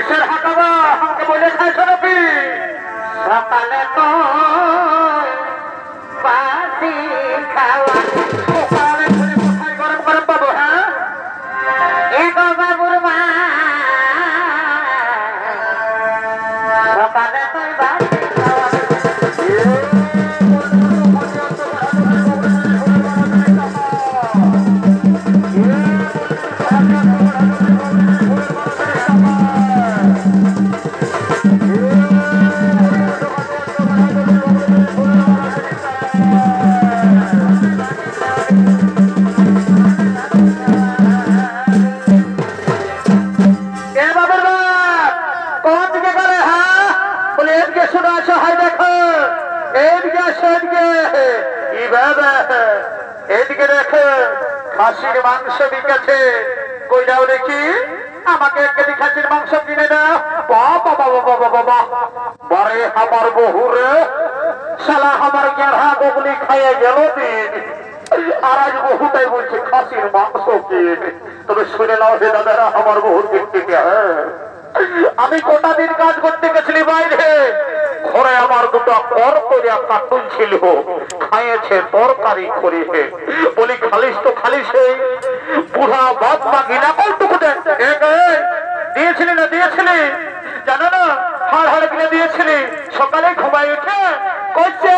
কিসের হাঁকাবা আমাকে বলে খাইছো নাকি সকালে তো বাসি খাওয়া সকালে ঘুরে কোথায় গরম গরম পাবো হ্যাঁ এগো বাবুর মা সকালে তো বাসি খাওয়া এদিকে দেখে খাসির মাংস বিকেছে কই দাও দেখি আমাকে 1 কেজি খাসির মাংস কিনে দাও বাবা বাবা বাবা বাবা বারে আমার বহুরে শালা আমার গেঁড়া বগলি খাইয়ে গেল দিন আর আজ বহুটাই বলছে খাসির মাংস কিনে তবে শুনে নাও হে দাদারা আমার বহুর দিক থেকে আমি কোটা দিন কাজ করতে গেছিলি বাইরে ঘরে আমার দুটো কর করিয়া কার্টুন ছিল খাইয়েছে তরকারি করিয়ে বলি খালিস তো খালিস বুড়া বাপ মা গিলা কলটুকু দিয়েছিলি না দিয়েছিলি জানো না হাড় হাড় কিনে দিয়েছিলি সকালে ঘুমাই উঠে কইছে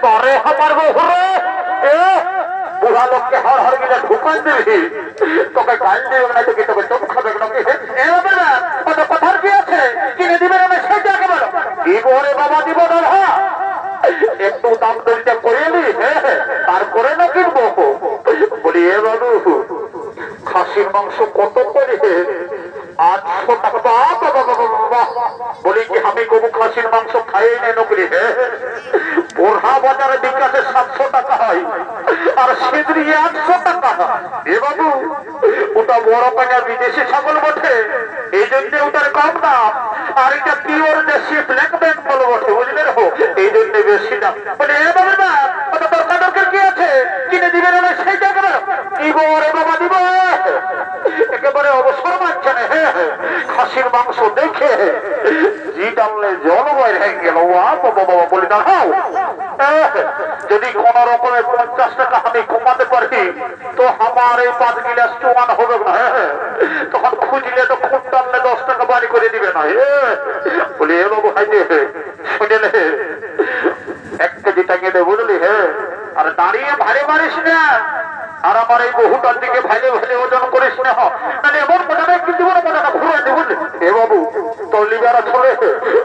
পরে আমার বহুরে বুড়া লোককে হাড় হাড় কিনে ঢুকান দিবি তোকে গাল দেবে না তোকে তোকে চোখ খাবে নাকি কত কথার কি আছে কিনে দিবে না সেটা একেবারে দিব রে বাবা দিব দাদা একটু দাম দরিটা করে নি তারপরে না কিনবো বলি এ বাবু খাসির মাংস কত করে 800 টাকা বাবা বলি কি আমি কবু খাসির মাংস খাইয়ে নে নকরি বোরহা বাজারে বিকাশে 700 টাকা হয় আর সিদ্রি 800 টাকা এ বাবু ওটা বড় পানা বিদেশি ছাগল বটে এই জন্য ওটার কম দাম আর এটা পিওর দেশি ব্ল্যাক বেঙ্গল বটে বুঝলে রে এই জন্য বেশি দাম বলে এ বাবু না কত দরকার কি আছে কিনে দিবে না সেইটা কেন দিব রে বাবা দিব একেবারে অবসর মানছে না খাসির মাংস দেখে জি টানলে জল বাইরে হয়ে গেল বাবা বলি দাঁড়াও যদি কোন রকমের 50 টাকা আমি কমাতে পারি তো আমার এই 5 গিলাস চুয়ান হবে না তখন খুঁজলে তো খুব টানলে 10 টাকা বাড়ি করে দিবে না বলি এ বাবু হাইতে শুনেলে 1 কেজি টাকা দে বুঝলি আর দাঁড়িয়ে ভারী মারিস না আর আমার এই বহুটার দিকে ভাইলে ভাইলে ওজন করিস না তাহলে এমন মজাটা কিন্তু মজাটা ঘুরে নি বুঝলি এ বাবু তোর লিবারা চলে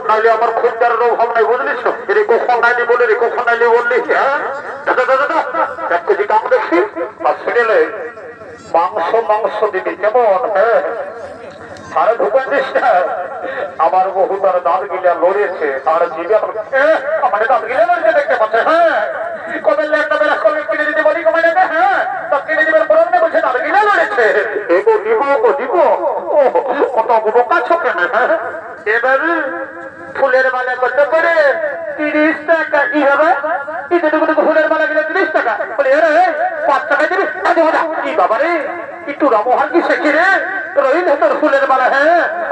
নাইলে আমার খোঁজদারের অভাব নাই বুঝলিস এরে কখন নাইলি বলে রে কখন নাইলি বললি দাদা দাদা 1 কেজি দাম দেখি আর শুনেলে মাংস দিবি কেমন সারা ঢুকান দিস না আমার বহু তার দাঁত গিলা লড়েছে আর জিবে আমার দাঁত গিলা লড়ছে দেখতে পাচ্ছে কবে একটা বেলা কবে কিনে দিতে বলি কমে নেবে তো কিনে দিবেন বরং না বলছে দাঁত গিলা লড়েছে এগো দিব কত বোকা ছোকে না এবারে ফুলের মালা কত করে 30 টাকা কি হবে এতটুকু ফুলের মালা কিনে 30 টাকা বলে আরে 5 টাকা দিবি কি বাবা রে একটু রামোহার কি শেখি রে রহিল তোর ফুলের মালা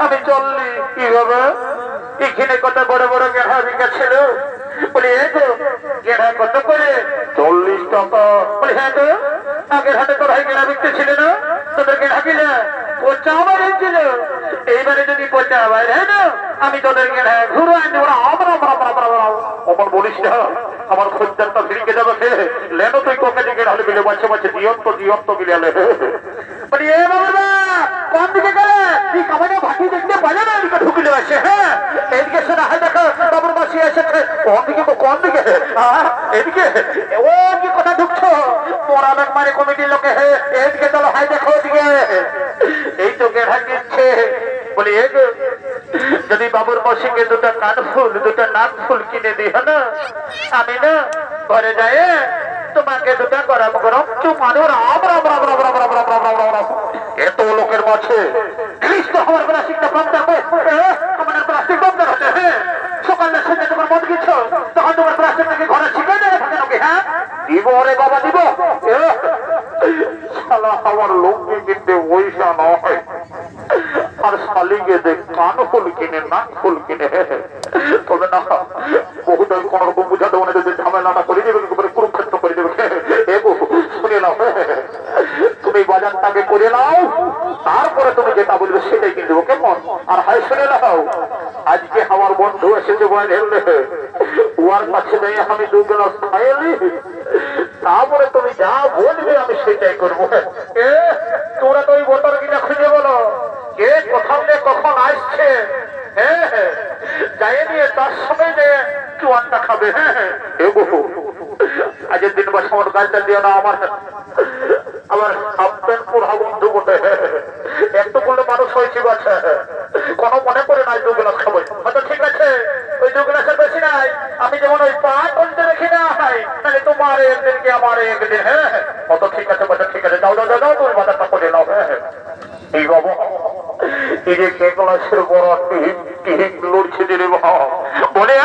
আমি চললি কি হবে এখানে কত বড় বড় গেঁড়া বিকেছিল বলি তো গেঁড়া কত করে 40 টাকা বলি তো আগের হাতে তোর ভাই গেঁড়া বিকতে ছিল না তোদের গেঁড়া কিনা 55 ছিল এইবারে যদি 55 না আমি তোদের গেঁড়া ঘুরে আনতে ওরা অমন বলিস না আমার খোঁজদারটা ভিড়কে যাবে লেনো তুই কোকে দিকে ঢালে বিলে বাচ্চা দিয়ন্ত বিলে বলি এ বাবা কোন দিকে গেলে তুই কামানে ভাটি দেখতে পারে না এদিকে ঢুকিলে আসে এদিকে শোনা হয় দেখো বাবুর মাসি এসেছে কোন দিকে এদিকে ও কি কথা ঢুকছো মোরাবেক মানে কমিটির লোকে এদিকে চলো হাই দেখো ওদিকে এই তো গেড়া কিনছে বলি যদি বাবুর মশিকে 2টা কানফুল 2টা নাকফুল কিনে দিই না আমি না ঘরে যাই তোমাকে 2টা গরম গরম চুমানো এত লোকের মাঝে আমার প্লাস্টিকটা কম থাকবে আমার প্লাস্টিক কম থাকবে সকালে সন্ধ্যে তোমার মদ গেছ তখন তোমার প্লাস্টিকটাকে ঘরে শিখে দেবে থাকে নাকি দিব রে বাবা দিব শালা আমার লোক কিনতে পয়সা নয় আর শালিকে দেখ কান ফুল কিনে নাক ফুল কিনে তবে না বহুটাই কোন রকম বুঝাতে মনে যে ঝামেলাটা করে দেবে কুরুক্ষেত্র করে দেবে শুনে নাও তুমি বাজারটাকে করে নাও তারপরে তুমি যেটা বলবে সেটাই কিনে দেবো কেমন আর হাই শুনে নাও আজকে আমার বন্ধু এসেছে বলে ওর কাছে নেই আমি 2 গ্লাস খাইলি তারপরে তুমি যা বলবে আমি সেটাই করবো তোমরা তো ওই বোতল কিনা খুঁজে বলো কে কোথাও কখন আসছে যাই নিয়ে তার সময় যে চুয়ানটা খাবে আজের দিন বা সময় গাছটা দিয়ে না আমার সাবধান পুরা বন্ধু বটে একটু করলে মানুষ হয়েছে বাচ্চা কোনো মনে করে নাই 2 গ্লাস খাবো হয়তো ঠিক আছে ওই 2 গ্লাসের বেশি নাই আমি যেমন ওই 5 বলতে রেখে নেওয়া হয় তাহলে তোমার একদিনকে আমার একদিন অত ঠিক আছে বাচ্চা ঠিক আছে যাও যাও যাও তুমি বাজারটা করে নাও এই বাবু এই যে কে গ্লাসের বড় টিহিক লড়ছে দিলে বলে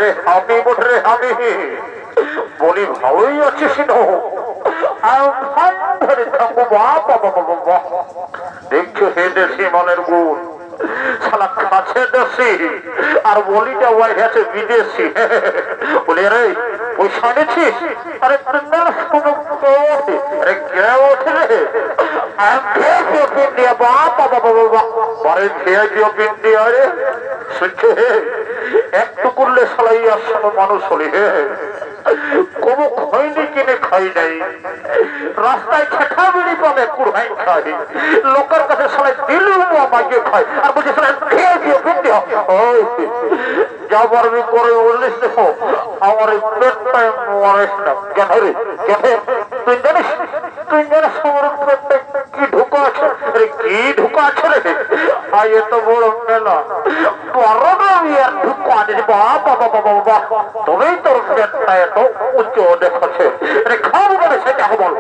রে আমি বটে রে আমি বলি ভালোই আছিস দেখছো হে দেশি মানের গুণ শালা কাছে দেশি আর বলিটা ওয়াই আছে বিদেশি বলে রে পয়সা নিচ্ছিস আরে আরে কে ওঠে রে ইন্ডিয়া বাবা বাবা বাবা আরে ভেজ অফ ইন্ডিয়া রে শুনছো হে একটু করলে শালাই আসলে মানুষ হলে কোনো খয়নি কিনে খাই নাই রাস্তায় ছেঁকা বিড়ি পাবে কুড়াই খাই লোকের কাছে শালাই দিলু মাইকে খায় আর বলছে যা পারবি করে বললিস দেখো আমার এই পেটটায় মরিস না কেন রে কেন তুই জানিস আমার পেটটা কি ঢুকা আছে রে কি ঢুকা আছে রে আই এত বড় মেলা বড় আর ঢুকা আছে বাবা বাবা বাবা তবেই তোর পেটটা এত উচ্চ দেখাচ্ছে রে খাবো বলে সেটা বল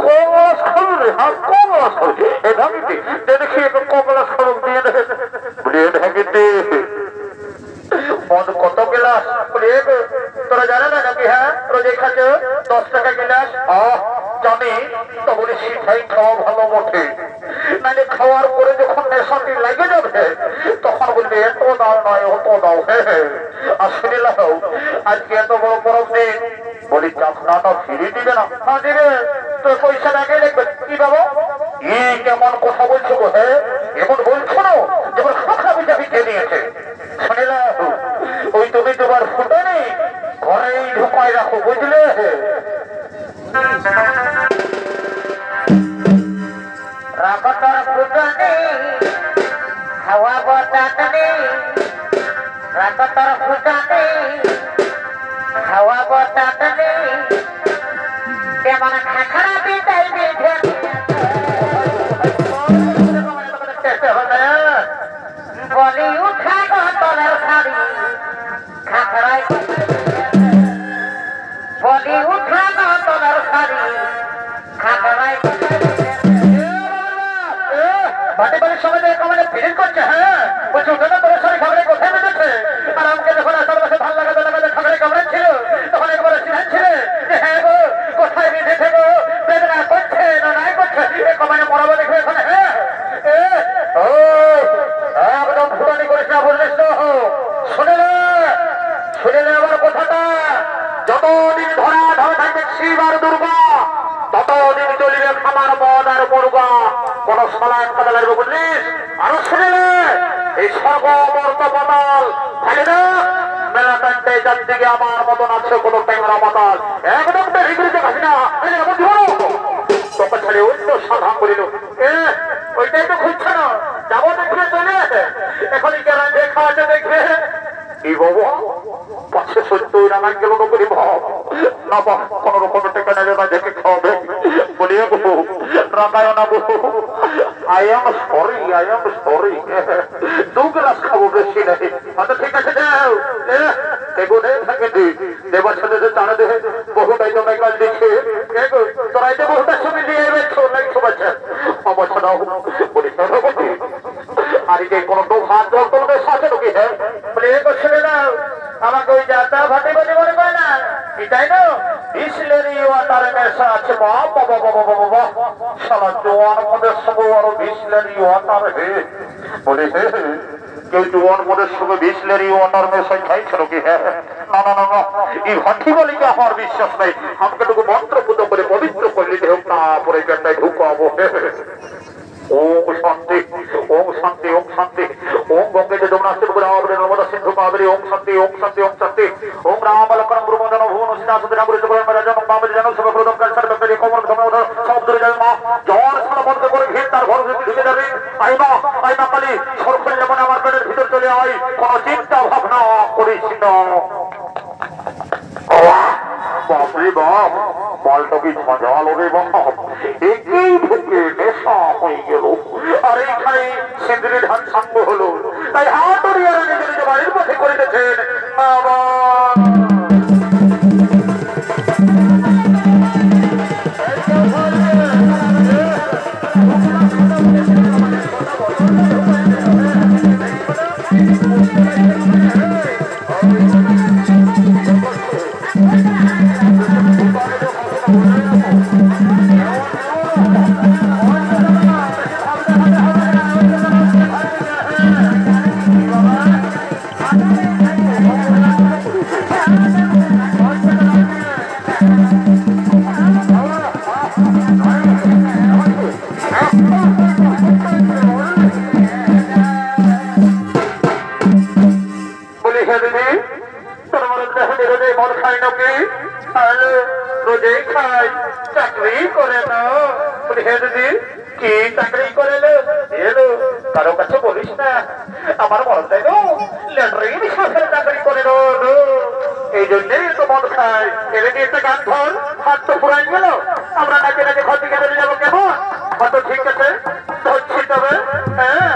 কমলাস খাবো রে হ্যাঁ কমলাস খাবো এ ঢাকিতে দেখি একটু কমলাস খাবো দিয়ে ঢাকিতে কত গ্লাস তোরা জানে না নাকি হ্যাঁ রোজে খাচ্ছ 10 টাকা গ্লাস জানি তো বলি সেটাই খাওয়া ভালো বটে নাহলে খাওয়ার পরে যখন নেশাটি লাগে যাবে তখন বলবে এত দাও নয় অত দাও আর শুনে লাও আজকে এত বড় বরফ দিন বলি চাকরাটা ফিরে দিবে না হ্যাঁ দিবে তোর পয়সা আগে লিখবে কি বাবু এই কেমন কথা বলছো গো এমন বলছো না যেমন খাখা বিজা পিঠে দিয়েছে শুনে লাও ওই তুমি তোমার ফুটো নেই ঘরেই ঢুকায় রাখো বুঝলে রাগতার ফুটো নেই হাওয়া বাতাস নেই রাগতার ফুটো নেই হাওয়া বাতাস নেই কেমন খাখরা বিদায় বিধে বলি উঠা তলের শাড়ি খাখরাই বলি উঠা তলের শাড়ি খাখরাই বাটি বাড়ির সময় কমানে ফিরিং করছে বলছে উঠে না তোর শাড়ি খাবড়ে কোথায় বেঁধেছে আর আমাকে যখন আসার পাশে ভাল লাগাতে লাগাতে খাবড়ে কামড়ে ছিল তখন একবার ছিল যে হ্যাঁ গো কোথায় বেঁধেছে গো বেদনা করছে না নাই করছে এ কমানে মরাবো দেখবে এখানে একদম ফুটানি করিস না বুঝলিস তো শুনে আমার কথাটা যতদিন ধরা ধরে থাকবে শিব আর দুর্গা ততদিন চলিবে খামার মদ আর মুরগা কোন সলায় কথা লাগবে বুঝলিস আরো শুনে এই সর্বমর্ত বদল থাকে না মেলা টানতে যার দিকে আমার মতন আছে কোন ট্যাংরা মাতাল একদম হিগড়িতে খাসি না তোকে ছেড়ে অন্য সাধারণ বলিল ওইটাই তো খুঁজছে না যাবো দেখবে চলে এখন রাঁধে খাওয়াতে দেখবে এই বাবু 570 রান্না গেল নকরি ভাব না কোন রকমের টাকা নেবে না দেখে খাওয়াবে বলিয়ে বলবো রান্নায় না বলবো আই এম সরি 2 গ্লাস খাবো বেশি নেই আচ্ছা ঠিক আছে যাও এগোনে থাকে দেবার সাথে টানা দেহে বহুটাই তো কাল দিচ্ছে তোরা এতে বহুটা ছবি দিয়ে এসেছো লাগছো বাচ্চা আমার ছাড়াও বলি আর যে কোনো তো ভাত জল তোলবে সাথে নাকি বলে ছেড়ে দাও আমাকে ওই যাতা ভাতে ভাতে মনে করে না তাই না বিসলেরি ওয়াটার মেশা আছে বাবা বাবা বাবা বাবা শালা জোয়ান মদের সঙ্গে আরো বিসলেরি ওয়াটার হে বলে হে কেউ জোয়ান মদের সঙ্গে বিসলেরি ওয়াটার মেশাই খাইছে নাকি হ্যাঁ না না না না এই ভাটি বলিকে আমার বিশ্বাস নেই আমাকে টুকু মন্ত্রপুত করে পবিত্র করলি হোক তারপরে পেটটায় ঢুকাবো ओम शांति ओम शांति ओम शांति ओम गंगे जमुनास्ते गोदावरी नर्मदा सिंधु कावेरी ओम शांति ओम शांति ओम शांति ओम राम लक्ष्मण गुरुमदन भुवन सीता गुरु जगन राजा बाबा जन सब प्रदम कैंसर बैक्टीरिया कमर धमन सब दूर जाए मां জ্বর ছাড়া বন্ধ করে ভিড় তার ঘর থেকে ঢুকে যাবে আইনা কালী সরকার যেমন আমার পেটের ভিতর চলে আয় কোনো চিন্তা ভাবনা করিস না বাপরে বাপ মালটা কি ঝাঁঝাল রে বাপ একেই ঢুকে নেশা হয়ে গেল আর এইখানে সিন্দুরি ধান সাঙ্গ হলো তাই হাতুড়িয়ারা নিজে নিজে বাড়ির পথে করিতেছেন কারো কাছে বলিস না আমার মন চাই লেটারিং সরকারি চাকরি করে এই জন্যই তো মন খায় এর নিয়ে একটা গান ধর হাত তো পুরাই গেল আমরা নাচে নাচে ক্ষতি খেতে যাবো কেমন হয়তো ঠিক আছে ধরছি তবে হ্যাঁ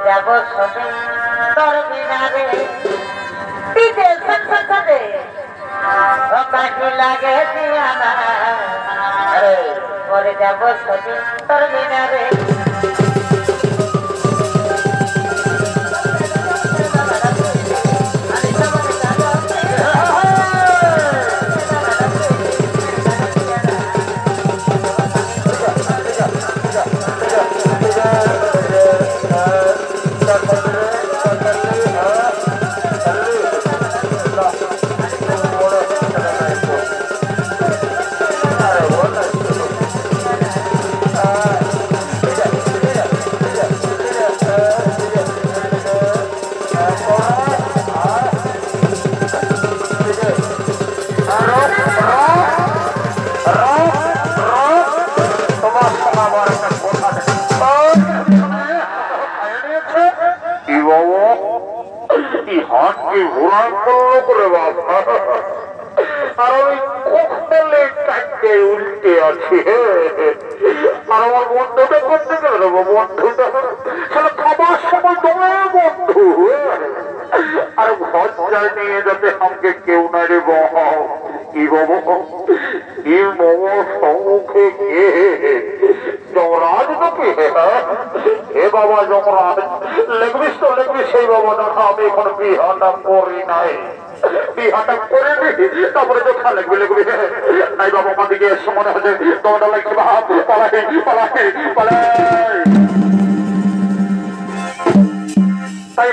যাব সবে তোর বিনারে দিতে সৎসদে বাকি লাগে দিয়ানা পরে যাব সবে তোর বিনারে উল্টে আছে আর আমার বন্ধুটা করতে গেল বন্ধুটা খাবার সময় তোমার বন্ধু আর ঘর নিয়ে যাতে আমাকে কেউ না রে কি বাবু কি মোমো সম্মুখে কে যমরাজ নাকি হে বাবা যমরাজ লেগবিস তো লেগবিস সেই বাবা দেখা আমি এখন বিহাটা করি নাই বিহাটা করে নি তারপরে দেখা লাগবে লেগবি নাই বাবা আমার দিকে এসে মনে হচ্ছে তোমাটা লাগছে বাপ পালাই পালাই পালাই তাই